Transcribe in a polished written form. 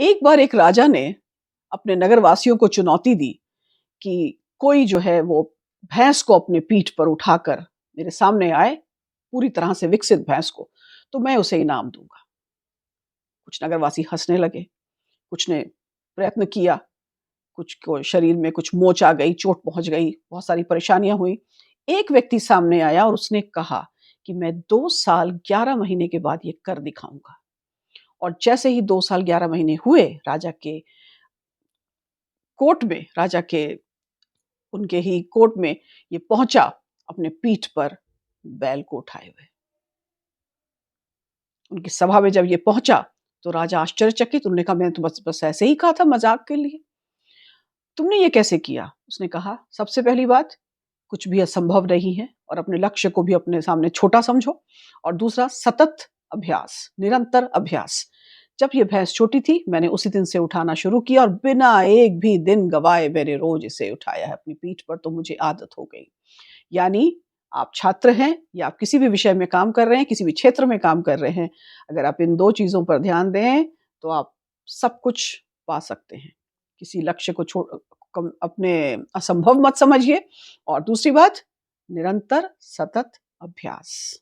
एक बार एक राजा ने अपने नगरवासियों को चुनौती दी कि कोई जो है वो भैंस को अपने पीठ पर उठाकर मेरे सामने आए, पूरी तरह से विकसित भैंस को, तो मैं उसे इनाम दूँगा। कुछ नगरवासी हँसने लगे, कुछ ने प्रयत्न किया, कुछ को शरीर में कुछ मोच आ गई, चोट पहुँच गई, बहुत सारी परेशानियाँ हुई। एक व्यक्ति सामने आया और उसने कहा कि मैं 2 साल 11 महीने के बाद ये कर दिखाऊँगा। और जैसे ही 2 साल 11 महीने हुए, राजा के कोर्ट में, राजा के उनके ही कोर्ट में ये पहुँचा अपने पीठ पर बैल को उठाए हुए। उनकी सभा में जब ये पहुँचा, तो राजा आश्चर्यचकित, उन्होंने कहा मैंने तो बस बस ऐसे ही कहा था मज़ाक के लिए। तुमने ये कैसे किया? उसने कहा, सबसे पहली बात, कुछ भी असंभव नहीं है और अपने लक्ष्य को भी अपने सामने छोटा समझो। और दूसरा, सतत अभ्यास, निरंतर अभ्यास। जब ये भैंस छोटी थी, मैंने उसी दिन से उठाना शुरू किया और बिना एक भी दिन गँवाए मैंने रोज़ इसे उठाया है अपनी पीठ पर, तो मुझे आदत हो गई। यानी आप छात्र हैं या आप किसी भी विषय में काम कर रहे हैं, किसी भी क्षेत्र में काम कर रहे हैं, अगर आप इन 2 चीज़ों पर ध्यान दें, तो आप सब कुछ पा सकते हैं। किसी लक्ष्य को कम अपने असंभव मत समझिए और दूसरी बात, निरंतर सतत अभ्यास।